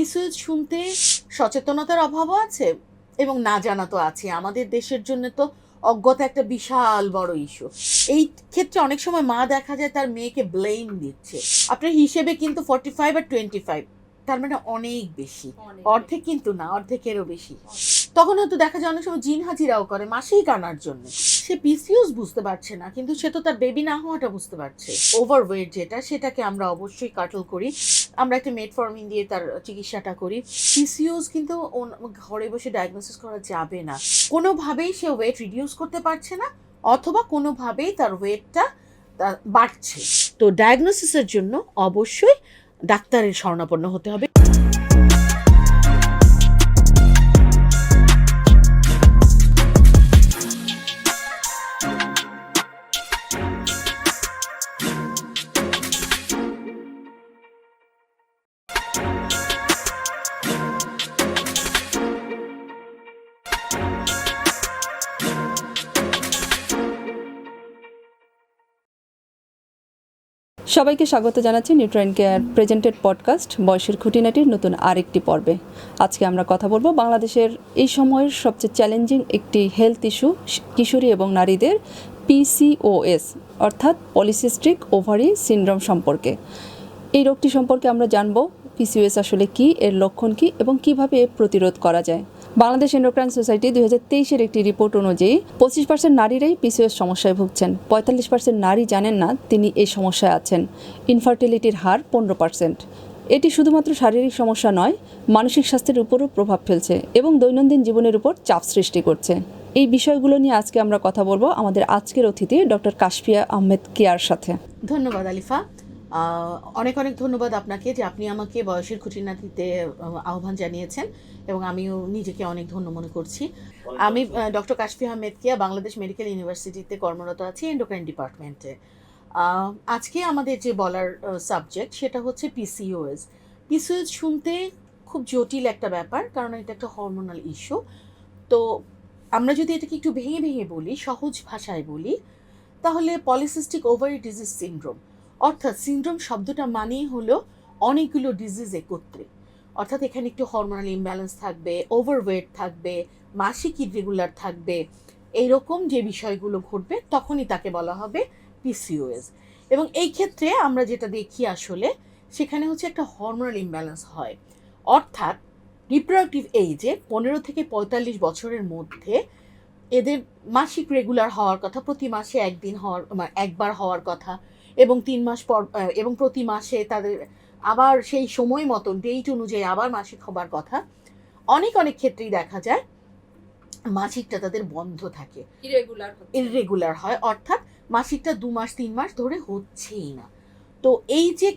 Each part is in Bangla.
পিসিওএস শুনতে সচেতনতার অভাবও আছে এবং না জানা তো আছে। আমাদের দেশের জন্য তো অজ্ঞতা একটা বিশাল বড় ইস্যু। এই ক্ষেত্রে অনেক সময় মা দেখা যায় তার মেয়েকে ব্লেম দিচ্ছে। আপনার হিসেবে কিন্তু 45 আর 25, তার মানে অনেক বেশি। অর্ধেক কিন্তু না, অর্ধেকেরও বেশি। তখন হয়তো দেখা যায় অনেক সময় জিন হাজিরাও করে মাসিক আনার জন্য। সে পিসিওএস বুঝতে পারছে না, কিন্তু সে তো তার বেবি না হওয়াটা বুঝতে পারছে। ওভারওয়েট যেটা, সেটাকে আমরা অবশ্যই কাটল করি। আমরা একটা মেটফর্মিন দিয়ে তার চিকিৎসাটা করি। পিসিওএস কিন্তু ঘরে বসে ডায়াগনোসিস করা যাবে না। কোনোভাবেই সে ওয়েট রিডিউস করতে পারছে না, অথবা কোনোভাবেই তার ওয়েটটা বাড়ছে। তো ডায়াগনোসিসের জন্য অবশ্যই ডাক্তারের শরণাপন্ন হতে হবে। সবাইকে স্বাগত জানাচ্ছি নিউট্রাইন কেয়ার প্রেজেন্টেড পডকাস্ট বয়সের খুঁটিনাটির নতুন আরেকটি পর্বে। আজকে আমরা কথা বলবো বাংলাদেশের এই সময়ের সবচেয়ে চ্যালেঞ্জিং একটি হেলথ ইস্যু, কিশোরী এবং নারীদের পিসিওএস অর্থাৎ পলিসিস্টিক ওভারি সিনড্রোম সম্পর্কে। এই রোগটি সম্পর্কে আমরা জানবো পিসিওএস আসলে কী, এর লক্ষণ কী এবং কীভাবে প্রতিরোধ করা যায়। বাংলাদেশ এন্ডোক্রাইন সোসাইটি 2023-এর একটি রিপোর্ট অনুযায়ী 25% নারীরাই পিসিওএস সমস্যায় ভুগছেন। 45% নারী জানেন না তিনি এই সমস্যায় আছেন। ইনফার্টিলিটির হার 15%। এটি শুধুমাত্র শারীরিক সমস্যা নয়, মানসিক স্বাস্থ্যের উপরও প্রভাব ফেলছে এবং দৈনন্দিন জীবনের উপর চাপ সৃষ্টি করছে। এই বিষয়গুলো নিয়ে আজকে আমরা কথা বলবো আমাদের আজকের অতিথি ডক্টর কাশফিয়া আহমেদ কিয়ার সাথে। ধন্যবাদ আলিফা, অনেক অনেক ধন্যবাদ আপনাকে যে আপনি আমাকে বয়সের খুঁটিনাটিতে আহ্বান জানিয়েছেন এবং আমিও নিজেকে অনেক ধন্য মনে করছি। আমি ডক্টর কাশফিয়া আহমেদ কিয়া বাংলাদেশ মেডিকেল ইউনিভার্সিটিতে কর্মরত আছি এন্ডোক্রাইন ডিপার্টমেন্টে। আজকে আমাদের যে বলার সাবজেক্ট সেটা হচ্ছে পিসিওএস। পিসিওএস শুনতে খুব জটিল একটা ব্যাপার, কারণ এটা একটা হরমোনাল ইস্যু। তো আমরা যদি এটাকে একটু ভেঙে ভেঙে বলি, সহজ ভাষায় বলি, তাহলে পলিসিস্টিক ওভারি ডিজিজ সিনড্রোম, অর্থাৎ সিনড্রোম শব্দটা মানেই হলো অনেকগুলো ডিজিজ একত্রে। অর্থাৎ এখানে একটু হরমোনাল ইমব্যালেন্স থাকবে, ওভারওয়েট থাকবে, মাসিক ইররেগুলার থাকবে, এইরকম যে বিষয়গুলো ঘটবে তখনই তাকে বলা হবে পিসিওএস। এবং এই ক্ষেত্রে আমরা যেটা দেখি আসলে সেখানে হচ্ছে একটা হরমোনাল ইমব্যালেন্স হয়। অর্থাৎ রিপ্রোডাক্টিভ এইজে 15 থেকে 45 বছরের মধ্যে এদের মাসিক রেগুলার হওয়ার কথা, প্রতি মাসে একবার হওয়ার কথা, এবং 3 মাস পর এবং প্রতি মাসে তাদের আবার সেই সময় মতন ডেট অনুযায়ী আবার মাসিক হবার কথা। অনেক অনেক ক্ষেত্রেই দেখা যায় মাসিকটা তাদের বন্ধ থাকে, ইররেগুলার হয়, অর্থাৎ মাসিকটা 2 মাস 3 মাস ধরে হচ্ছেই না। তো এই যে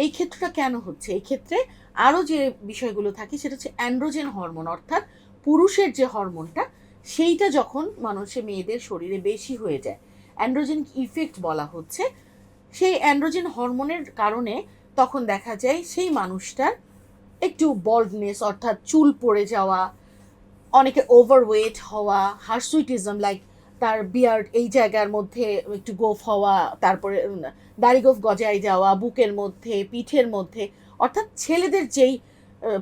এই ক্ষেত্রটা কেন হচ্ছে? এই ক্ষেত্রে আরও যে বিষয়গুলো থাকে সেটা হচ্ছে অ্যান্ড্রোজেন হরমোন, অর্থাৎ পুরুষের যে হরমোনটা, সেইটা যখন মেয়েদের শরীরে বেশি হয়ে যায়, অ্যান্ড্রোজেন ইফেক্ট বলা হচ্ছে। সেই অ্যান্ড্রোজেন হরমোনের কারণে তখন দেখা যায় সেই মানুষটার একটু বল্ডনেস, অর্থাৎ চুল পড়ে যাওয়া, অনেকে ওভারওয়েট হওয়া, হার্সুইটিজম লাইক তার বিয়ার্ড এই জায়গার মধ্যে একটু গোফ হওয়া, তারপরে দাড়ি গোফ গজায় যাওয়া, বুকের মধ্যে, পিঠের মধ্যে, অর্থাৎ ছেলেদের যেই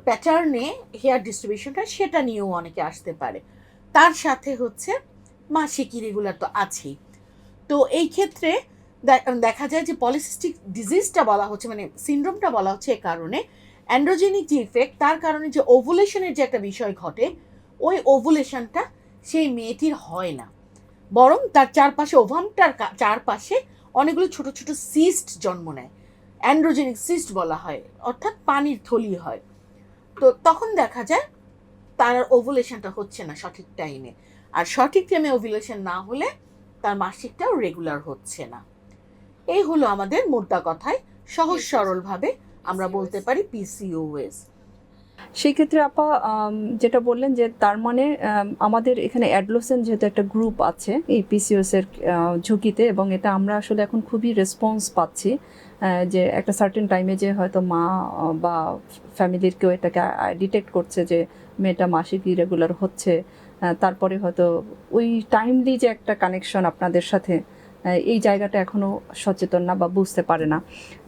প্যাটার্নে হেয়ার ডিস্ট্রিবিউশনটা সেটা নিয়েও অনেকে আসতে পারে। তার সাথে হচ্ছে মাসিক ইরেগুলার তো আছেই। তো এই ক্ষেত্রে দেখা যায় যে পলিসিস্টিক ডিজিজটা বলা হচ্ছে, মানে সিনড্রোমটা বলা হচ্ছে এ কারণে অ্যান্ড্রোজেনিক যে ইফেক্ট, তার কারণে যে ওভুলেশনের যে একটা বিষয় ঘটে, ওই ওভুলেশনটা সেই মেয়েটির হয় না, বরং তার চারপাশে, ওভামটার চারপাশে অনেকগুলো ছোট ছোট সিস্ট জন্ম নেয়। অ্যান্ড্রোজেনিক সিস্ট বলা হয়, অর্থাৎ পানির থলি হয়। তো তখন দেখা যায় তার ওভুলেশনটা হচ্ছে না সঠিক টাইমে, আর সঠিক টাইমে ওভুলেশন না হলে তার মাসিকটাও রেগুলার হচ্ছে না। এই হলো আমাদের মোদ্দা কথায় সহজ সরলভাবে আমরা বলতে পারি পিসিওএস। সেই ক্ষেত্রে আপা যেটা বললেন যে তার মানে আমাদের এখানে অ্যাডোলেসেন্ট যেহেতু একটা গ্রুপ আছে এই পিসিওএস এর ঝুঁকিতে, এবং এটা আমরা আসলে এখন খুবই রেসপন্স পাচ্ছি যে একটা সার্টেন টাইমে যে হয়তো মা বা ফ্যামিলির কেউ এটাকে ডিটেক্ট করছে যে মেয়েটা মাসিক ইরেগুলার হচ্ছে, তারপরে হয়তো ওই টাইমলি যে একটা কানেকশন আপনাদের সাথে এই জায়গাটা এখনও সচেতন না বা বুঝতে পারে না।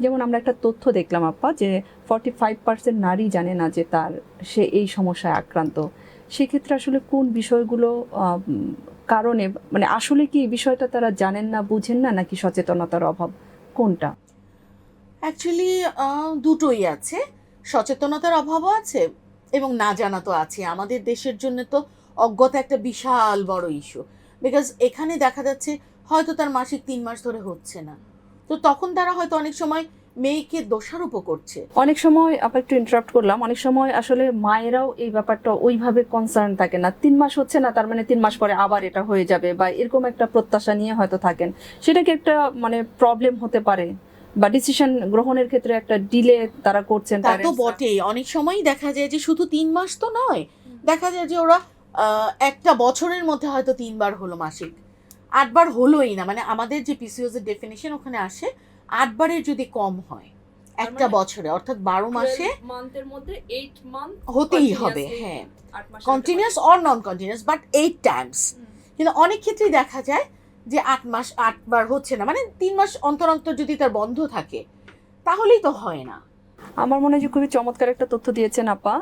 যেমন আমরা একটা তথ্য দেখলাম আপা, যে 45% নারী জানে না যে সে এই সমস্যায় আক্রান্ত। সেক্ষেত্রে আসলে কোন বিষয়গুলো কারণে, মানে আসলে কি এই বিষয়টা তারা জানেন না, বুঝেন না, নাকি সচেতনতার অভাব, কোনটা? অ্যাকচুয়ালি দুটোই আছে, সচেতনতার অভাবও আছে এবং না জানা তো আছে। আমাদের দেশের জন্য তো অজ্ঞতা একটা বিশাল বড় ইস্যু, বিকজ এখানে দেখা যাচ্ছে হয়তো তার মাসিক 3 মাস ধরে হচ্ছে না, তো তখন তারা হয়তো অনেক সময় মেয়েকে দোষারোপ করছে। অনেক সময় আপা একটু ইন্টারাপ্ট করলাম, অনেক সময় আসলে মায়েরাও এই ব্যাপারটা ওইভাবে কনসার্ন থাকে না, 3 মাস হচ্ছে না তার মানে 3 মাস পরে আবার এটা হয়ে যাবে, বা এরকম একটা প্রত্যাশা নিয়ে হয়তো থাকেন। সেটা কি একটা মানে প্রবলেম হতে পারে, বা ডিসিশন গ্রহণের ক্ষেত্রে একটা ডিলে তারা করছেন? তা তো বটেই, অনেক সময়ই দেখা যায় যে শুধু 3 মাস তো নয়, দেখা যায় যে ওরা একটা বছরের মধ্যে হয়তো 3 বার হলো মাসিক, 8বার হলোই না, মানে আমাদের যে পিসিওএস এর ডেফিনিশন ওখানে আসে 8বারের যদি কম হয় একটা বছরে, অর্থাৎ 12 মাসে মান্থের মধ্যে 8 মান্থ হতেই হবে, হ্যাঁ, continuous or non continuous, but 8 Times. কিন্তু অনেক ক্ষেত্রেই দেখা যায় যে 8 মাস 8বার হচ্ছে না, মানে 3 মাস অন্তর অন্তর যদি তার বন্ধ থাকে তাহলেই তো হয় না। আমার মনে হয় যে খুবই চমৎকার একটা তথ্য দিয়েছেন আপা।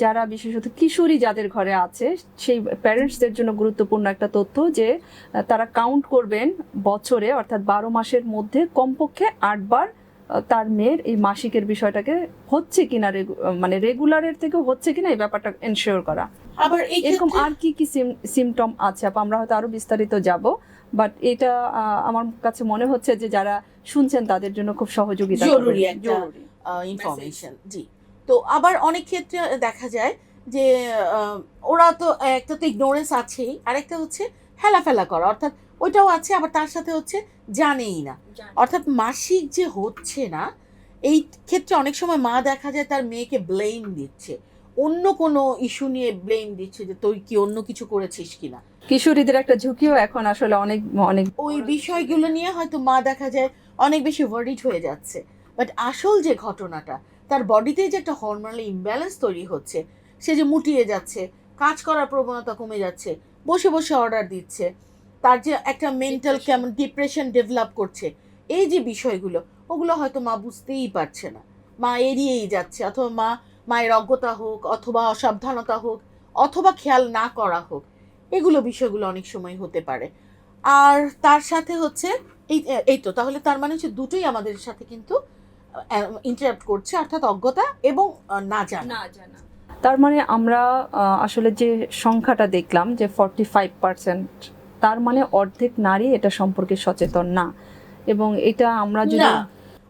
যারা বিশেষত কিশোরী যাদের ঘরে আছে সেই প্যারেন্টসদের জন্য গুরুত্বপূর্ণ একটা তথ্য, যে তারা কাউন্ট করবেন বছরে, অর্থাৎ 12 মাসের মধ্যে কমপক্ষে 8বার তার মেয়ের এই মাসিকের বিষয়টাকে হচ্ছে কিনা, মানে রেগুলারের থেকেও হচ্ছে কিনা এই ব্যাপারটা এনশিওর করা। আবার এরকম আর কি কি সিমটম আছে আপা? আমরা হয়তো আরো বিস্তারিত যাব, বাট এটা আমার কাছে মনে হচ্ছে যে যারা শুনছেন তাদের জন্য খুব সহযোগিতা জরুরি একটা ইনফরমেশন। জি, তো আবার অনেক ক্ষেত্রে দেখা যায় যে ওরা তো একটা তো ইগনোরেন্স আছেই, আরেকটা হচ্ছে হেলাফেলা করা, অর্থাৎ ওইটাও আছে, আবার তার সাথে হচ্ছে জানেই না, অর্থাৎ মাসিক যে হচ্ছে না, এই ক্ষেত্রে অনেক সময় মা দেখা যায় তার মেয়েকে ব্লেম দিচ্ছে, অন্য কোনো ইস্যু নিয়ে ব্লেম দিচ্ছে যে তুই কি অন্য কিছু করেছিস কিনা। কিশোরীদের একটা ঝুঁকিও এখন আসলে অনেক অনেক ওই বিষয়গুলো নিয়ে হয়তো মা দেখা যায় অনেক বেশি ওয়ারিড হয়ে যাচ্ছে, বাট আসল যে ঘটনাটা, তার বডিতে যে একটা হরমোনাল ইমব্যালেন্স তৈরি হচ্ছে, সে যে মুটিয়ে যাচ্ছে, কাজ করার প্রবণতা কমে যাচ্ছে, বসে বসে অর্ডার দিচ্ছে, তার যে একটা মেন্টাল কেমন ডিপ্রেশন ডেভেলপ করছে, এই যে বিষয়গুলো, ওগুলো হয়তো মা বুঝতেই পারছে না, মা এড়িয়েই যাচ্ছে, অথবা মায়ের অজ্ঞতা হোক, অথবা অসাবধানতা হোক, অথবা খেয়াল না করা হোক, এগুলো বিষয়গুলো অনেক সময় হতে পারে। আর তার সাথে হচ্ছে এই এই তো, তাহলে তার মানে হচ্ছে দুটোই আমাদের সাথে কিন্তু ইন্টারাপ্ট করছে, অর্থাৎ অজ্ঞতা এবং না জানা। তার মানে আমরা আসলে যে সংখ্যাটা দেখলাম যে 45%, তার মানে অর্ধেক নারী এটা সম্পর্কে সচেতন না, এবং এটা আমরা যদি না,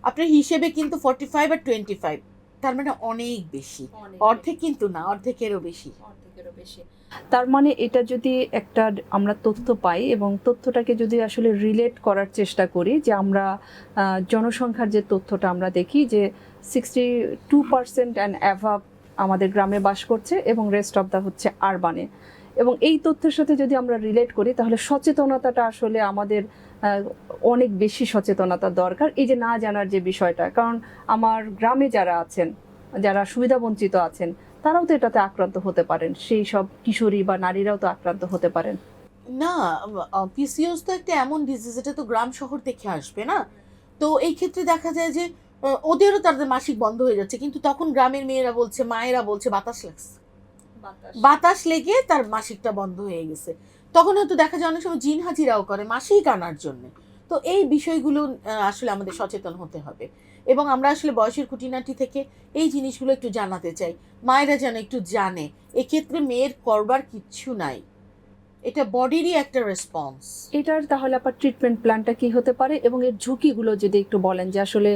আপনার হিসেবে কিন্তু 45 আর 25, তার মানে অনেক বেশি, অর্ধেক কিন্তু না, অর্ধেকেরও বেশি। তার মানে এটা যদি একটা আমরা তথ্য পাই এবং তথ্যটাকে যদি আসলে রিলেট করার চেষ্টা করি, যে আমরা জনসংখ্যার যে তথ্যটা আমরা দেখি যে 62% অ্যান্ড অ্যাভাব আমাদের গ্রামে বাস করছে এবং রেস্ট অফ দ্য হচ্ছে আরবানে, এবং এই তথ্যের সাথে যদি আমরা রিলেট করি তাহলে সচেতনতাটা আসলে আমাদের অনেক বেশি সচেতনতা দরকার, এই যে না জানার যে বিষয়টা। কারণ আমার গ্রামে যারা আছেন, যারা সুবিধাবঞ্চিত আছেন, তারাও তো এটাতে আক্রান্ত হতে পারেন, সেই সব কিশোরী বা নারীরাও তো আক্রান্ত হতে পারেন। না, পিসিওস তো একটা এমন ডিজিজ, এটা তো গ্রাম শহর দেখে আসবে না, তো এই ক্ষেত্রে দেখা যায় যে ওদেরও তাদের মাসিক বন্ধ হয়ে যাচ্ছে, কিন্তু তখন গ্রামের মেয়েরা বলছে, মায়েরা বলছে বাতাস লাগছে, বাতাস লেগে তার মাসিকটা বন্ধ হয়ে গেছে, তখন হয়তো দেখা যায় অনেক সময় জিন হাজিরাও করে মাসিক আনার জন্য। তো এই বিষয়গুলো আসলে আমাদের সচেতন হতে হবে, এবং আমরা আসলে বয়সের খুঁটিনাটি থেকে এই জিনিসগুলো একটু জানাতে চাই, মায়েরা যেন একটু জানে এক্ষেত্রে মেয়ের করবার কিচ্ছু নাই, এটা বডিরই একটা রেসপন্স। এটার তাহলে আপনার ট্রিটমেন্ট প্ল্যানটা কি হতে পারে, এবং এর ঝুঁকিগুলো যদি একটু বলেন, যে আসলে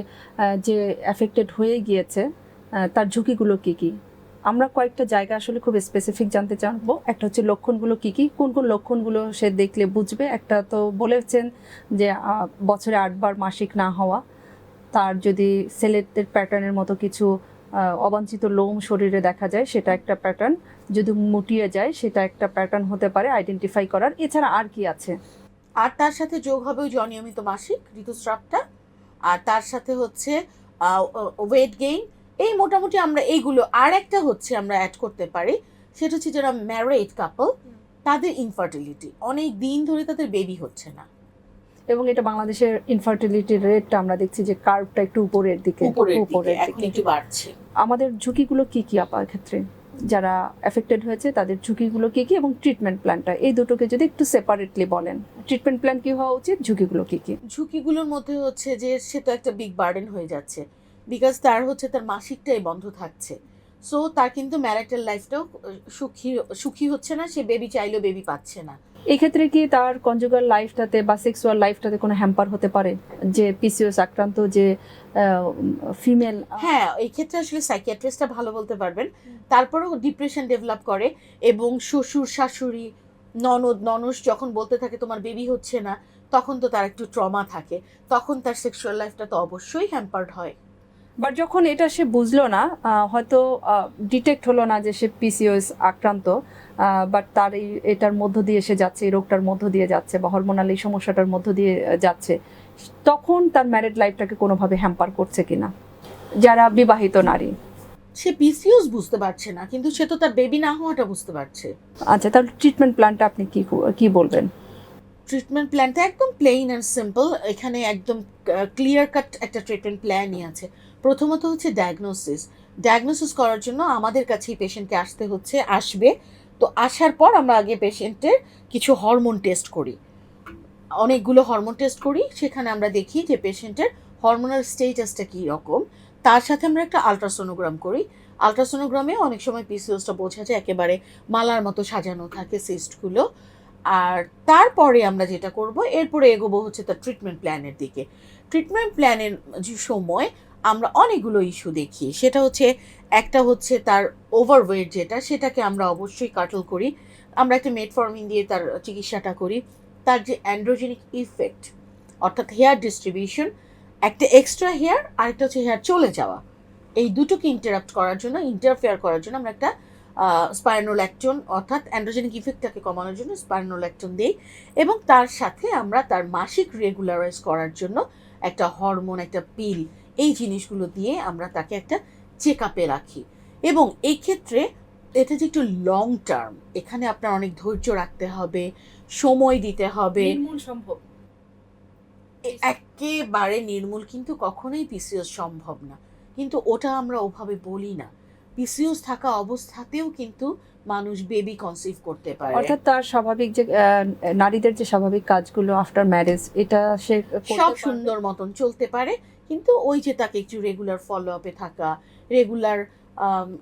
যে অ্যাফেক্টেড হয়ে গিয়েছে তার ঝুঁকিগুলো কি কি? আমরা কয়েকটা জায়গা আসলে খুব স্পেসিফিক জানতে চাইবো। একটা হচ্ছে লক্ষণগুলো কি কি, কোন কোন লক্ষণগুলো সে দেখলে বুঝবে। একটা তো বলেছেন যে বছরে 8বার মাসিক না হওয়া, তার যদি সেলের প্যাটার্নের মতো কিছু অবাঞ্ছিত লোম শরীরে দেখা যায় সেটা একটা প্যাটার্ন, যদি মুটিয়ে যায় সেটা একটা প্যাটার্ন হতে পারে আইডেন্টিফাই করার। এছাড়া আর কি আছে? আর তার সাথে যোগ হবে ওই যে অনিয়মিত মাসিক ঋতুস্রাবটা, আর তার সাথে হচ্ছে ওয়েট গেইন, এই মোটামুটি আমরা এইগুলো। আর একটা হচ্ছে আমরা অ্যাড করতে পারি, সেটা হচ্ছে যারা ম্যারিড কাপল, তাদের ইনফার্টিলিটি, অনেক দিন ধরে তাদের বেবি হচ্ছে না, এবং এটা বাংলাদেশের ইনফার্টিলিটি রেটটা আমরা দেখছি যে কার্ভটা একটু উপরের দিকে এখন একটু বাড়ছে। আমাদের ঝুঁকিগুলো কি কি আপার ক্ষেত্রে, যারা এফেক্টেড হয়েছে তাদের ঝুঁকিগুলো কি কি এবং ট্রিটমেন্ট প্ল্যানটা, এই দুটোকে যদি একটু সেপারেটলি বলেন, ট্রিটমেন্ট প্ল্যান কি হওয়া উচিত, ঝুঁকিগুলো কি কি? ঝুঁকিগুলোর মধ্যে হচ্ছে যে সে তো একটা বিগ বার্ডেন হয়ে যাচ্ছে, বিকজ তার হচ্ছে তার মাসিকটাই বন্ধ থাকছে। সো তার কিন্তু ম্যারিটাল লাইফটাও সুখী হচ্ছে না, সে বেবি চাইলেও বেবি পাচ্ছে না। এই ক্ষেত্রে কি তার কনজুগাল লাইফটাতে বা সেক্সুয়াল লাইফটাতে কোনো হ্যাম্পার হতে পারে, যে পিসিওএস আক্রান্ত যে ফিমেল? হ্যাঁ, এই ক্ষেত্রে আসলে সাইকিয়াট্রিস্টটা ভালো বলতে পারবেন। তারপরেও ডিপ্রেশন ডেভেলপ করে, এবং শ্বশুর শাশুড়ি ননদ যখন বলতে থাকে তোমার বেবি হচ্ছে না, তখন তো তার একটু ট্রমা থাকে, তখন তার সেক্সুয়াল লাইফটা তো অবশ্যই হ্যাম্পার্ড হয়। বাট যখন এটা সে বুঝলো না, হয়তো ডিটেক্ট হলো না যে সে পিসিওএস আক্রান্ত, বাট তার এটার মধ্য দিয়ে সে যাচ্ছে, এই রোগটার মধ্য দিয়ে যাচ্ছে বা হরমোনাল এই সমস্যাটার মধ্য দিয়ে যাচ্ছে, তখন তার ম্যারিড লাইফটাকে কোনোভাবে হ্যাম্পার করছে কিনা, যারা বিবাহিত নারী? সে পিসিওস বুঝতে পারছে না, কিন্তু সে তো তার বেবি না হওয়াটা বুঝতে পারছে। আচ্ছা, তাহলে ট্রিটমেন্ট প্ল্যানটা আপনি কি বলবেন? ট্রিটমেন্ট প্ল্যানটা একদম প্লেইন অ্যান্ড সিম্পল, এখানে একদম ক্লিয়ার কাট একটা ট্রিটমেন্ট প্ল্যানই আছে। প্রথমত হচ্ছে ডায়াগনোসিস করার জন্য আমাদের কাছেই পেশেন্টকে আসবে। তো আসার পর আমরা আগে পেশেন্টের কিছু হরমোন টেস্ট করি, অনেকগুলো হরমোন টেস্ট করি, সেখানে আমরা দেখি যে পেশেন্টের হরমোনাল স্টেটাসটা কী রকম। তার সাথে আমরা একটা আলট্রাসোনোগ্রাম করি। আলট্রাসোনোগ্রামে অনেক সময় পিসিওসটা বোঝা যায়, একেবারে মালার মতো সাজানো থাকে সিস্টগুলো। আর তারপরে আমরা যেটা করব, এরপরে এগোবো হচ্ছে তার ট্রিটমেন্ট প্ল্যানের দিকে। ট্রিটমেন্ট প্ল্যানের যে সময় আমরা অনেকগুলো ইস্যু দেখি, সেটা হচ্ছে একটা হচ্ছে তার ওভারওয়েট, সেটাকে আমরা অবশ্যই কাটল করি, আমরা একটা মেটফর্মিন দিয়ে তার চিকিৎসাটা করি। তার যে অ্যান্ড্রোজেনিক ইফেক্ট, অর্থাৎ হেয়ার ডিস্ট্রিবিউশন, একটা এক্সট্রা হেয়ার আর একটা হচ্ছে হেয়ার চলে যাওয়া, এই দুটোকে ইন্টারফেয়ার করার জন্য আমরা একটা স্পাইনোল্যাকটোন, অর্থাৎ অ্যান্ড্রোজেনিক ইফেক্টটাকে কমানোর জন্য স্পাইনোল্যাকটোন দিই। এবং তার সাথে আমরা তার মাসিক রেগুলারাইজ করার জন্য একটা হরমোন, একটা পিল, এই জিনিসগুলো দিয়ে আমরা তাকে একটা চেক আপে রাখি। এবং এই ক্ষেত্রে এটা যে একটু লং টার্ম, এখানে আপনার অনেক ধৈর্য রাখতে হবে, সময় দিতে হবে। সম্ভব একেবারে নির্মূল কিন্তু কখনোই পিসিওস সম্ভব না, কিন্তু ওটা আমরা ওভাবে বলি না। পিসিওস থাকা অবস্থাতেও কিন্তু মানুষ বেবি কনসিভ করতে পারে, অর্থাৎ তার স্বাভাবিক যে নারীদের যে স্বাভাবিক কাজগুলো আফটার ম্যারেজ, এটা সে সব সুন্দর মতন চলতে পারে। কিন্তু ওই যে তাকে একটু রেগুলার ফলো আপে থাকা, রেগুলার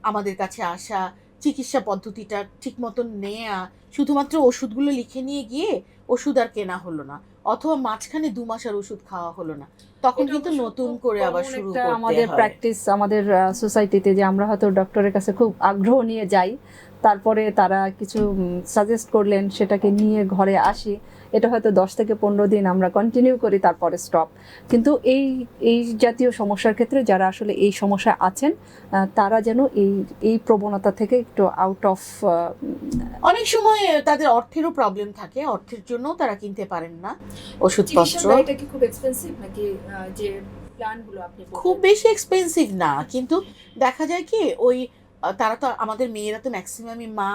আমাদের কাছে আসা, চিকিৎসা পদ্ধতিটা ঠিক মতন নেয়া, শুধুমাত্র ওষুধগুলো লিখে নিয়ে গিয়ে ওষুধ আর কেনা হলো না, অথবা মাঝখানে 2 মাস আর ওষুধ খাওয়া হলো না, তখন কিন্তু নতুন করে আবার শুরু করতে হয়। আমাদের প্র্যাকটিস, আমাদের সোসাইটিতে, যে আমরা হয়তো ডক্টরের কাছে খুব আগ্রহ নিয়ে যাই, তারপরে তারা কিছু সাজেস্ট করলেন, সেটাকে নিয়ে ঘরে আসি, এটা হয়তো 10 থেকে 15 দিন আমরা কন্টিনিউ করি, তারপরে স্টপ। কিন্তু এই জাতীয় সমস্যার ক্ষেত্রে যারা আসলে এই সমস্যা আছেন, তারা যেন এই প্রবণতা থেকে একটু আউট অফ। অনেক সময় তাদের অর্থেরও প্রবলেম থাকে, অর্থের জন্য তারা কিনতে পারেন না ওষুধপত্র। এটা কি খুব এক্সপেন্সিভ নাকি, যে প্ল্যানগুলো আপনি খুব বেশি এক্সপেন্সিভ না, কিন্তু দেখা যায় কি ওই তারা তো, আমাদের মেয়েরা তো ম্যাক্সিমামই মা,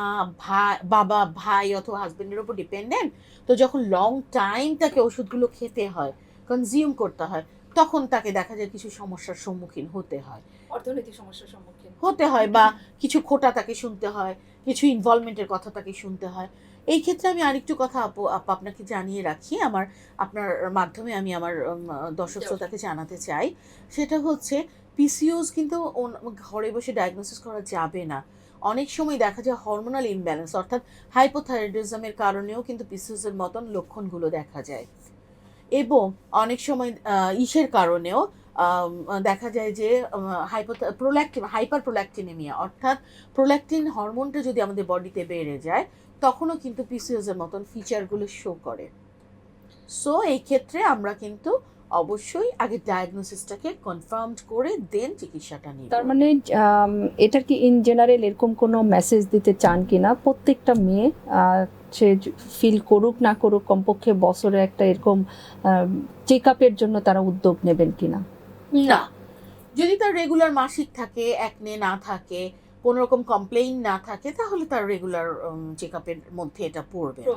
বাবা, ভাই অথবা হাজবেন্ডের উপর ডিপেন্ডেন্ট। তো যখন লং টাইম তাকে ওষুধগুলো খেতে হয়, কনজিউম করতে হয়, তখন তাকে দেখা যায় কিছু সমস্যার সম্মুখীন হতে হয়, অর্থনৈতিক সমস্যার সম্মুখীন হতে হয়, বা কিছু খোটা তাকে শুনতে হয়, কিছু ইনভলভমেন্টের কথা তাকে শুনতে হয়। এই ক্ষেত্রে আমি আরেকটু কথা আপনাকে জানিয়ে রাখি, আপনার মাধ্যমে আমি আমার দর্শক শ্রোতাকে জানাতে চাই। সেটা হচ্ছে পিসিওস কিন্তু ঘরে বসে ডায়াগনোসিস করা যাবে না। অনেক সময় দেখা যায় হরমোনাল ইমব্যালেন্স, অর্থাৎ হাইপোথাইরয়েডিজমের কারণেও কিন্তু পিসিওসের মতন লক্ষণগুলো দেখা যায়। এবং অনেক সময় ইসের কারণেও দেখা যায় যে হাইপার প্রোল্যাক্টিনেমিয়া, অর্থাৎ প্রোল্যাক্টিন হরমোনটা যদি আমাদের বডিতে বেড়ে যায়, তখনও কিন্তু পিসিওসের মতন ফিচারগুলো শো করে। সো এই ক্ষেত্রে আমরা কিন্তু অবশ্যই আগে ডায়াগনোসিসটাকে কনফার্মড করে দেন চিকিৎসাটা নিই। তার মানে এটার কি ইন জেনারেল এরকম কোনো মেসেজ দিতে চান কিনা, প্রত্যেকটা মেয়ে সে ফিল করুক না করুক, কমপক্ষে বছরে একটা এরকম চেক আপের জন্য তারা উদ্যোগ নেবেন কিনা? না, যদি তার রেগুলার মাসিক থাকে, একনে না থাকে, কোনো রকম কমপ্লেইন না থাকে তাহলে তার রেগুলার চেক আপের মধ্যে এটা পড়বে না।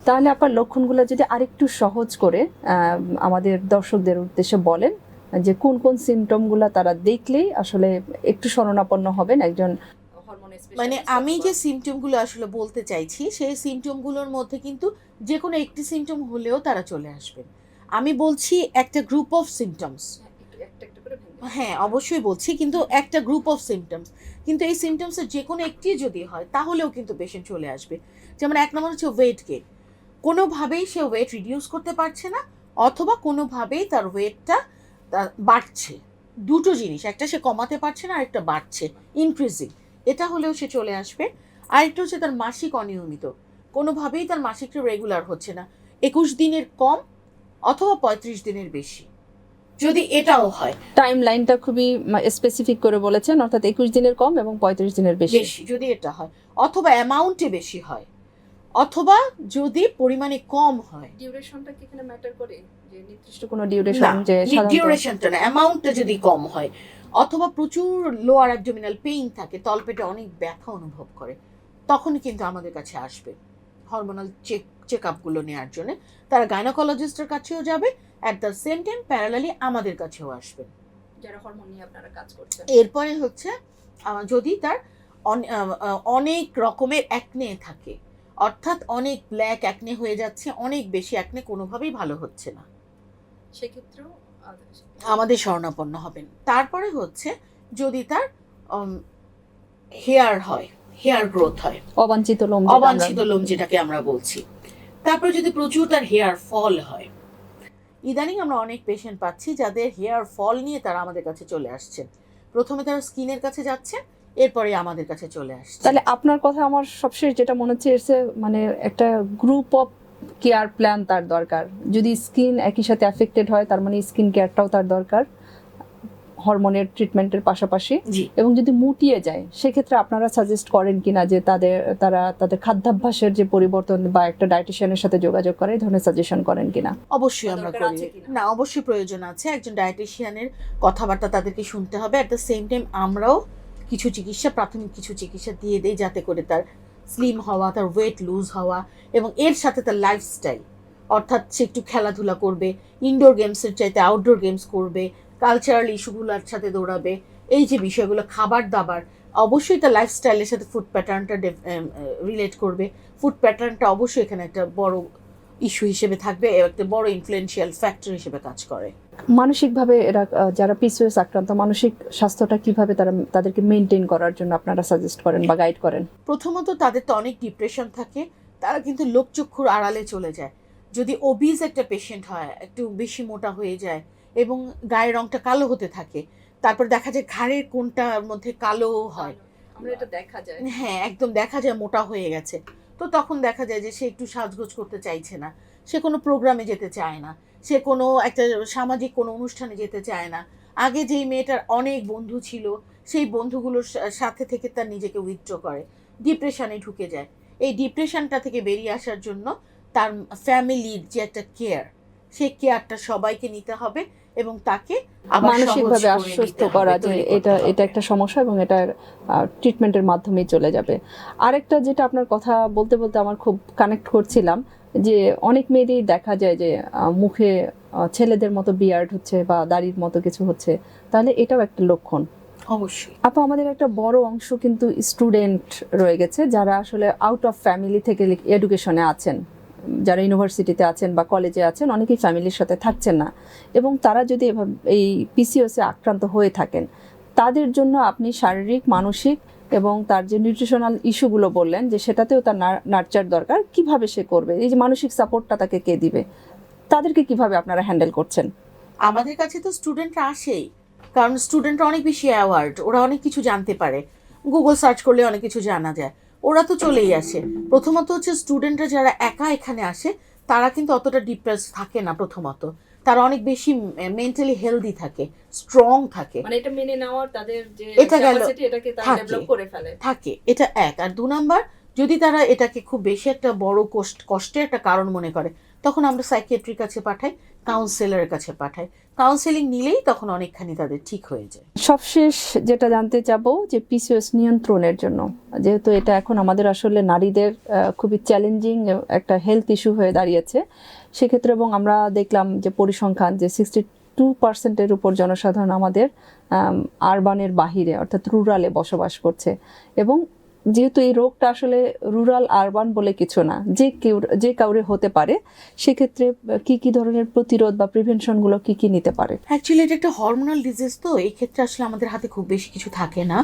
তাহলে আপনার লক্ষণগুলো যদি আরেকটু সহজ করে আমাদের দর্শকদের উদ্দেশ্যে বলেন যে কোন কোন সিমটমগুলো তারা দেখলেই আসলে একটু শরণাপন্ন হবেন একজন মানে আমি যে সিমটমগুলো আসলে বলতে চাইছি সেই সিমটমগুলোর মধ্যে কিন্তু যে কোনো একটি সিমটম হলেও তারা চলে আসবেন। আমি বলছি একটা গ্রুপ অফ সিমটমস, হ্যাঁ অবশ্যই বলছি, কিন্তু একটা গ্রুপ অফ সিমটমস, কিন্তু এই সিমটমসের যে কোনো একটি যদি হয় তাহলেও কিন্তু পেশেন্ট চলে আসবে। যেমন 1 নম্বর হচ্ছে ওয়েট গেইন, কোনোভাবেই সে ওয়েট রিডিউস করতে পারছে না অথবা কোনোভাবেই তার ওয়েটটা বাড়ছে, দুটো জিনিস, একটা সে কমাতে পারছে না আরেকটা বাড়ছে, ইনক্রিজিং, এটা হলেও সে চলে আসবে। আরেকটা হচ্ছে তার মাসিক অনিয়মিত, কোনোভাবেই তার মাসিকটা রেগুলার হচ্ছে না, 21 দিনের কম অথবা 35 দিনের বেশি, যদি এটাও হয়। টাইম লাইনটা খুবই স্পেসিফিক করে বলেছেন, অর্থাৎ 21 দিনের কম এবং 35 দিনের বেশি, যদি এটা হয়, অথবা অ্যামাউন্টে বেশি হয়, অথবা যদি পরিমাণে কম হয়। ডিউরেশনটা কি এখানে ম্যাটার করে, যে নির্দিষ্ট কোনো ডিউরেশন, যে ডিউরেশনটা না, অ্যামাউন্টটা যদি কম হয়, অথবা প্রচুর লোয়ার অ্যাবডোমিনাল পেইন থাকে, তলপেটে অনেক ব্যথা অনুভব করে, তখন কিন্তু আমাদের কাছে আসবে হরমোনাল চেক আপগুলো নেওয়ার জন্য। তারা গাইনোকোলজিস্টের কাছেও যাবে, at the same time parallelly আমাদের কাছেও আসবে যারা হরমোন নিয়ে আপনারা কাজ করছেন। এরপরে হচ্ছে যদি তার অনেক রকমের অ্যাকনে থাকে, অর্থাৎ অনেক ব্ল্যাক অ্যাকনে হয়ে যাচ্ছে, অনেক বেশি অ্যাকনে, কোনোভাবেই ভালো হচ্ছে না, সেক্ষেত্রেও আমাদের শরণাপন্ন হবেন। তারপরে হচ্ছে যদি তার হেয়ার হয়, হেয়ার গ্রোথ হয়, অবাঞ্ছিত লোম যেটাকে আমরা বলছি। তারপরে যদি প্রচুর তার হেয়ার ফল হয়, ইদানিং আমরা অনেক পেশেন্ট পাচ্ছি যাদের হেয়ার ফল নিয়ে তারা আমাদের কাছে চলে আসছেন। প্রথমে তারা স্কিনের কাছে যাচ্ছেন, এরপরে আমাদের কাছে চলে আসছে। তাহলে আপনার কথা আমার সবশেষ যেটা মনে হচ্ছে এসে মানে একটা গ্রুপ অফ কেয়ার প্ল্যান তার দরকার। যদি স্কিন একই সাথে অ্যাফেক্টেড হয় তার মানে স্কিন কেয়ারটাও তার দরকার হরমোনের ট্রিটমেন্টের পাশাপাশি। এবং যদি মুটিয়ে যায় সেক্ষেত্রে আপনারা সাজেস্ট করেন কিনা যে তাদের খাদ্যাভ্যাসের যে পরিবর্তন বা একটা ডায়েটিশিয়ানের সাথে যোগাযোগ করে, এই ধরনের সাজেশন করেন কিনা? অবশ্যই আমরা করি, না অবশ্যই প্রয়োজন আছে, একজন ডায়েটিশিয়ানের কথাবার্তা তাদেরকে শুনতে হবে। অ্যাট দ্য সেম টাইম আমরাও কিছু চিকিৎসা, প্রাথমিক কিছু চিকিৎসা দিয়ে দেই যাতে করে তার স্লিম হওয়া, তার ওয়েট লুজ হওয়া, এবং এর সাথে তার লাইফস্টাইল, অর্থাৎ সে একটু খেলাধুলা করবে, ইনডোর গেমসের চাইতে আউটডোর গেমস করবে, কালচারাল ইস্যুগুলোর সাথে দৌড়াবে, এই যে বিষয়গুলো, খাবার দাবার, অবশ্যই তার লাইফস্টাইলের সাথে ফুড প্যাটার্নটা রিলেট করবে। ফুড প্যাটার্নটা অবশ্যই এখানে একটা বড় ইস্যু হিসেবে থাকবে, একটা বড় ইনফ্লুয়েন্সিয়াল ফ্যাক্টর হিসেবে কাজ করে। মানসিকভাবে এরা যারা পিসিওএস আক্রান্ত, মানসিক স্বাস্থ্যটা কিভাবে তাদেরকে মেনটেন করার জন্য আপনারা সাজেস্ট করেন বা গাইড করেন? প্রথমত তাদের তো অনেক ডিপ্রেশন থাকে, তারা কিন্তু লোকচক্ষুর আড়ালে চলে যায়। যদি ওবিজ একটা পেশেন্ট হয়, একটু বেশি মোটা হয়ে যায় এবং গায়ের রংটা কালো হতে থাকে, তারপর দেখা যায় ঘাড়ের কোণটার মধ্যে কালো হয়, এটা দেখা যায়, হ্যাঁ একদম দেখা যায় মোটা হয়ে গেছে, তো তখন দেখা যায় যে সে একটু সাজগোজ করতে চাইছে না, সে কোনো প্রোগ্রামে যেতে চায় না, সে কোনো একটা সামাজিক কোনো অনুষ্ঠানে যেতে চায় না। আগে যেই মেয়েটার অনেক বন্ধু ছিল সেই বন্ধুগুলোর সাথে থেকে তার নিজেকে উইথড্র করে, ডিপ্রেশনে ঢুকে যায়। এই ডিপ্রেশনটা থেকে বেরিয়ে আসার জন্য তার ফ্যামিলির যে একটা কেয়ার, সেই কেয়ারটা সবাইকে নিতে হবে এবং তাকে মানসিকভাবে আশ্বস্ত করা যে এটা একটা সমস্যা এবং এটা ট্রিটমেন্টের মাধ্যমেই চলে যাবে। আরেকটা যেটা আপনার কথা বলতে বলতে আমার খুব কানেক্ট করছিলাম, যে অনেক মেয়েদেরই দেখা যায় যে মুখে ছেলেদের মতো বিয়ার্ড হচ্ছে বা দাড়ির মতো কিছু হচ্ছে, তাহলে এটাও একটা লক্ষণ। অবশ্যই আপু, আমাদের একটা বড় অংশ কিন্তু স্টুডেন্ট রয়ে গেছে যারা আসলে আউট অফ ফ্যামিলি থেকে এডুকেশনে আছেন, যারা ইউনিভার্সিটিতে আছেন বা কলেজে আছেন, অনেকেই ফ্যামিলির সাথে থাকছেন না, এবং তারা যদি এই পিসিওএসে আক্রান্ত হয়ে থাকেন, তাদের জন্য আপনি শারীরিক, মানসিক এবং তার যে নিউট্রিশনাল ইস্যুগুলো বললেন যে সেটাতেও তার নার্চার দরকার, কিভাবে সে করবে, এই যে মানসিক সাপোর্টটা তাকে কে দিবে, তাদেরকে কিভাবে আপনারা হ্যান্ডেল করছেন? আমাদের কাছে তো স্টুডেন্টরা আসেই, কারণ স্টুডেন্টরা অনেক বেশি অ্যাওয়ার্ড, ওরা অনেক কিছু জানতে পারে, গুগল সার্চ করলে অনেক কিছু জানা যায়, ওরা তো চলেই আসে। প্রথমত হচ্ছে স্টুডেন্টরা যারা একা এখানে আসে তারা কিন্তু অতটা ডিপ্রেস থাকে না, প্রথমত তারা অনেক বেশি মেন্টালি হেলদি থাকে, স্ট্রং থাকে, মানে এটা মেনে নেওয়ার তাদের যে ক্যাপাসিটি, এটাকে তারা ডেভেলপ করে ফেলে থাকে, এটা এক। আর 2 নাম্বার, যদি তারা এটাকে খুব বেশি একটা বড় কষ্টের একটা কারণ মনে করে তখন আমরা সাইকিয়াট্রির কাছে পাঠাই, কাউন্সিলরের কাছে পাঠাই। কাউন্সেলিং নিলেই তখন অনেকখানি তাদের ঠিক হয়ে যায়। সবশেষ যেটা জানতে চাবো যে পিসিওএস নিয়ন্ত্রণের জন্য, যেহেতু এটা এখন আমাদের আসলে নারীদের খুবই চ্যালেঞ্জিং একটা হেলথ ইস্যু হয়ে দাঁড়িয়েছে, সেক্ষেত্রে এবং আমরা দেখলাম যে পরিসংখ্যান যে 62% উপর জনসাধারণ আমাদের আরবানের বাহিরে অর্থাৎ রুরালে বসবাস করছে, এবং যেহেতু এই রোগটা আসলে রুরাল আরবান বলে কিছু না, যে কাউরে হতে পারে, সেক্ষেত্রে কি কি ধরনের প্রতিরোধ বা প্রিভেনশনগুলো কি কি নিতে পারে? অ্যাকচুয়ালি এটা একটা হরমোনাল ডিজিজ, তো এই ক্ষেত্রে আসলে আমাদের হাতে খুব বেশি কিছু থাকে না।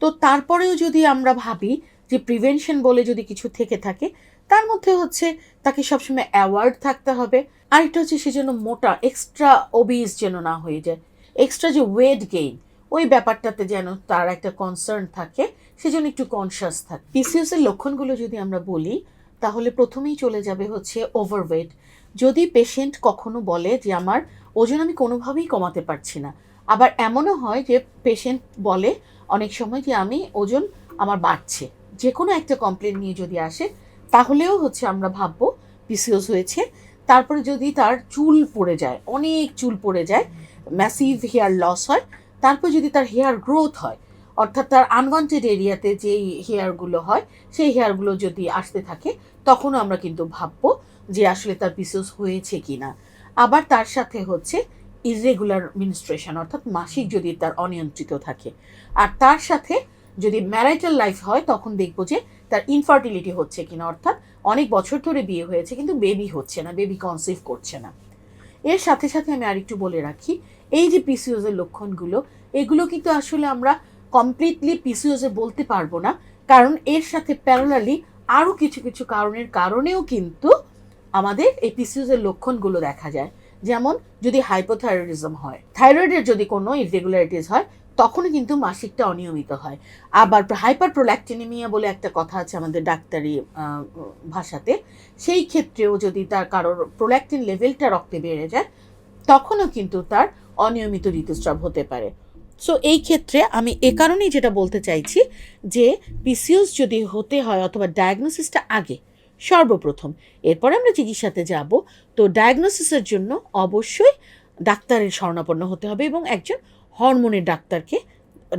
তো তারপরেও যদি আমরা ভাবি যে প্রিভেনশন বলে যদি কিছু থেকে থাকে, তার মধ্যে হচ্ছে তাকে সবসময় অ্যাওয়ার্ড থাকতে হবে। আর এটা হচ্ছে সে যেন মোটা এক্সট্রা ওবিস যেন না হয়ে যায়, এক্সট্রা যে ওয়েট গেইন ওই ব্যাপারটাতে যেন তার একটা কনসার্ন থাকে, সেজন্য একটু কনসিয়াস থাকে। পিসিওএস এর লক্ষণগুলো যদি আমরা বলি, তাহলে প্রথমেই চলে যাবে হচ্ছে ওভারওয়েট। যদি পেশেন্ট কখনো বলে যে আমার ওজন আমি কোনোভাবেই কমাতে পারছি না, আবার এমনও হয় যে পেশেন্ট বলে অনেক সময় যে আমি ওজন আমার বাড়ছে, যে কোনো একটা কমপ্লেন নিয়ে যদি আসে, তাহলেও হচ্ছে আমরা ভাববো পিসিওএস হয়েছে। তারপরে যদি তার চুল পড়ে যায়, অনেক চুল পড়ে যায়, ম্যাসিভ হেয়ার লস হয়, তারপর যদি তার হেয়ার গ্রোথ হয়, অর্থাৎ তার আনওয়ান্টেড এরিয়াতে যেই হেয়ারগুলো হয় সেই হেয়ারগুলো যদি আসতে থাকে, তখনও আমরা কিন্তু ভাববো যে আসলে তার পিসিওএস হয়েছে কিনা। আবার তার সাথে হচ্ছে ইররেগুলার মিনস্ট্রেশন, অর্থাৎ মাসিক যদি তার অনিয়ন্ত্রিত থাকে, আর তার সাথে যদি ম্যারিটাল লাইফ হয়, তখন দেখবো যে তার ইনফার্টিলিটি হচ্ছে কিনা, অর্থাৎ অনেক বছর ধরে বিয়ে হয়েছে কিন্তু বেবি হচ্ছে না, বেবি কনসিভ করছে না। এর সাথে সাথে আমি আরেকটু বলে রাখি, এই যে পিসিওএস এর লক্ষণগুলো, এগুলো কিন্তু আসলে আমরা কমপ্লিটলি পিসিওএস বলতে পারবো না, কারণ এর সাথে প্যারালালি আরও কিছু কিছু কারণেও কিন্তু আমাদের এই পিসিওএস এর লক্ষণগুলো দেখা যায়। যেমন যদি হাইপোথাইরয়েডিজম হয়, থাইরয়েডের যদি কোনো ইররেগুলারিটিস হয়, তখনও কিন্তু মাসিকটা অনিয়মিত হয়। আবার হাইপার প্রোল্যাক্টিনিমিয়া বলে একটা কথা আছে আমাদের ডাক্তারি ভাষাতে, সেই ক্ষেত্রেও যদি তার কারোর প্রোল্যাক্টিন লেভেলটা রক্তে বেড়ে যায়, তখনও কিন্তু তার অনিয়মিত ঋতুস্রাব হতে পারে। সো এই ক্ষেত্রে আমি এ কারণেই যেটা বলতে চাইছি যে পিসিওএস যদি হতে হয় অথবা ডায়াগনোসিসটা আগে সর্বপ্রথম, এরপরে আমরা চিকিৎসাতে যাব, তো ডায়াগনোসিসের জন্য অবশ্যই ডাক্তারের শরণাপন্ন হতে হবে এবং একজন হরমোনের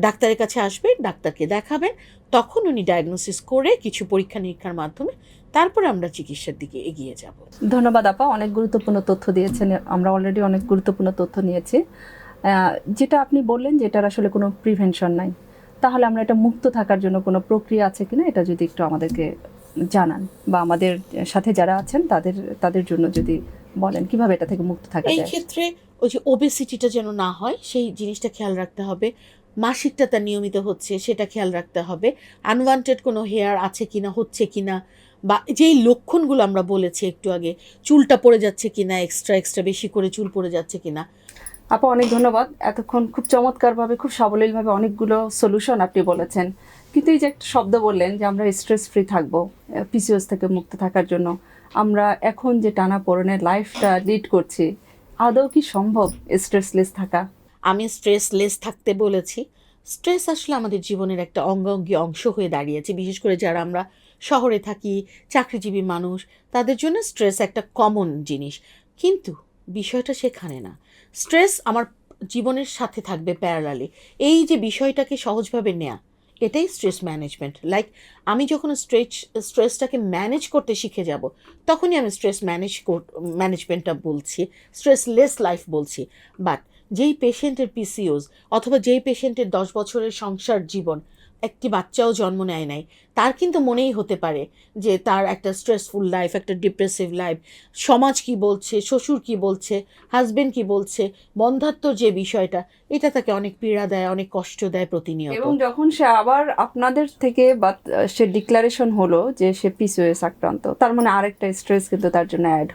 ডাক্তারের কাছে আসবেন, ডাক্তারকে দেখাবেন, তখন উনি ডায়াগনোসিস করে কিছু পরীক্ষা নিরীক্ষার মাধ্যমে তারপরে আমরা চিকিৎসার দিকে এগিয়ে যাব। ধন্যবাদ আপা, অনেক গুরুত্বপূর্ণ তথ্য দিয়েছেন, আমরা অলরেডি অনেক গুরুত্বপূর্ণ তথ্য নিয়েছি। যেটা আপনি বললেন যে এটার আসলে কোনো প্রিভেনশন নাই, তাহলে আমরা এটা মুক্ত থাকার জন্য কোনো প্রক্রিয়া আছে কিনা এটা যদি একটু আমাদেরকে জানান, বা আমাদের সাথে যারা আছেন তাদের জন্য যদি বলেন কিভাবে এটা থেকে মুক্ত থাকা এই যায়। ক্ষেত্রে ওই যে ওবেসিটিটা যেন না হয় সেই জিনিসটা খেয়াল রাখতে হবে, মাসিকটা তার নিয়মিত হচ্ছে সেটা খেয়াল রাখতে হবে, আনওয়ান্টেড কোনো হেয়ার আছে কিনা, হচ্ছে কিনা, বা যেই লক্ষণগুলো আমরা বলেছি একটু আগে, চুলটা পড়ে যাচ্ছে কিনা, এক্সট্রা বেশি করে চুল পড়ে যাচ্ছে কিনা। আপা অনেক ধন্যবাদ, এতক্ষণ খুব চমৎকারভাবে খুব সাবলীলভাবে অনেকগুলো সলিউশন আপনি বলেছেন। কিন্তু এই যে একটা শব্দ বললেন যে আমরা স্ট্রেস ফ্রি থাকবো পিসিওএস থেকে মুক্ত থাকার জন্য, আমরা এখন যে টানাপোড়েনের লাইফটা লিড করছি, আদৌ কি সম্ভব স্ট্রেসলেস থাকা? আমি স্ট্রেসলেস থাকতে বলেছি। স্ট্রেস আসলে আমাদের জীবনের একটা অঙ্গাঙ্গী অংশ হয়ে দাঁড়িয়েছে, বিশেষ করে যারা আমরা শহরে থাকি, চাকরিজীবী মানুষ, তাদের জন্য স্ট্রেস একটা কমন জিনিস। কিন্তু বিষয়টা সেখানে না। স্ট্রেস আমার জীবনের সাথে থাকবে প্যারালালি। এই যে বিষয়টাকে সহজভাবে নেয়া, এটাই স্ট্রেস ম্যানেজমেন্ট। লাইক আমি যখন স্ট্রেসটাকে ম্যানেজ করতে শিখে যাব, তখনই আমি স্ট্রেস ম্যানেজমেন্টটা বলছি, স্ট্রেসলেস লাইফ বলছি। বাট যেই পেশেন্টের পিসিওএস অথবা যেই পেশেন্টের 10 বছরের সংসার জীবন, একটি বাচ্চাও জন্ম নেয় নাই, তার কিন্তু মনেই হতে পারে যে তার একটা স্ট্রেসফুল লাইফ, একটা ডিপ্রেসিভ লাইফ, সমাজ কি বলছে, শ্বশুর কি বলছে, হাজবেন্ড কি বলছে, বন্ধাত্মর যে বিষয়টা, এটা তাকে অনেক পীড়া দেয়, অনেক কষ্ট দেয় প্রতিনিয়ত। এবং যখন সে আবার আপনাদের থেকে বা সে ডিক্লারেশন হলো যে সে পিসিওএস আক্রান্ত, তার মানে আরেকটা স্ট্রেস কিন্তু তার জন্য অ্যাড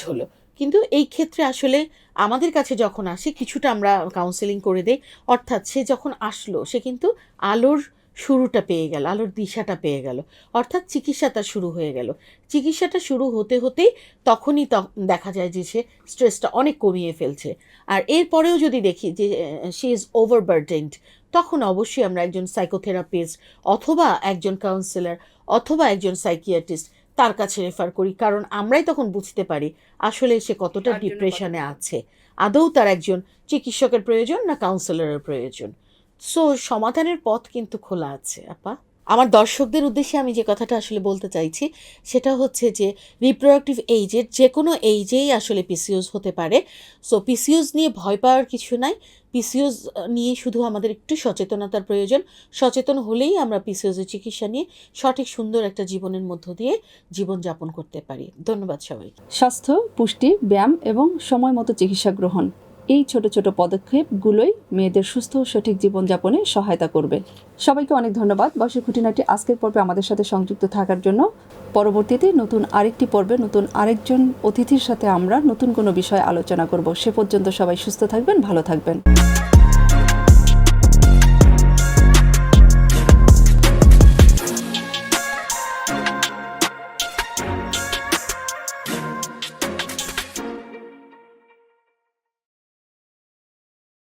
হলো। কিন্তু এই ক্ষেত্রে আসলে আমাদের কাছে যখন আসে, কিছুটা আমরা কাউন্সেলিং করে দেই, অর্থাৎ সে যখন আসলো সে কিন্তু আলোর শুরুটা পেয়ে গেল, আলোর দিশাটা পেয়ে গেল, অর্থাৎ চিকিৎসাটা শুরু হয়ে গেল। চিকিৎসাটা শুরু হতে হতেই তখনই দেখা যায় যে সে স্ট্রেসটা অনেক কমিয়ে ফেলছে। আর এরপরেও যদি দেখি যে শি ইজ ওভারবার্ডেন্ড, তখন অবশ্যই আমরা একজন সাইকোথেরাপিস্ট অথবা একজন কাউন্সিলর অথবা একজন সাইকিয়াট্রিস্ট, তার কাছে রেফার করি, কারণ আমরাই তখন বুঝতে পারি আসলে সে কতটা তার জন্য ডিপ্রেশনে আছে, আদৌ তার একজন চিকিৎসকের প্রয়োজন না কাউন্সিলরের প্রয়োজন। সো সমাধানের পথ কিন্তু খোলা আছে আপা। আমার দর্শকদের উদ্দেশ্যে আমি যে কথাটা আসলে বলতে চাইছি সেটা হচ্ছে যে রিপ্রোডাক্টিভ এইজের যে কোনো এইজেই আসলে পিসিওস হতে পারে। সো পিসিওস নিয়ে ভয় পাওয়ার কিছু নাই। পিসিওস নিয়ে শুধু আমাদের একটু সচেতনতার প্রয়োজন। সচেতন হলেই আমরা পিসিওসের চিকিৎসা নিয়ে সঠিক সুন্দর একটা জীবনের মধ্য দিয়ে জীবনযাপন করতে পারি। ধন্যবাদ সবাইকে। স্বাস্থ্য, পুষ্টি, ব্যায়াম এবং সময় মতো চিকিৎসা গ্রহণ, এই ছোট ছোট পদক্ষেপগুলোই মেয়েদের সুস্থ ও সঠিক জীবনযাপনে সহায়তা করবে। সবাইকে অনেক ধন্যবাদ বয়সের খুঁটিনাটি আজকের পর্বে আমাদের সাথে সংযুক্ত থাকার জন্য। পরবর্তীতে নতুন আরেকটি পর্বে নতুন আরেকজন অতিথির সাথে আমরা নতুন কোনো বিষয়ে আলোচনা করব। সে পর্যন্ত সবাই সুস্থ থাকবেন, ভালো থাকবেন।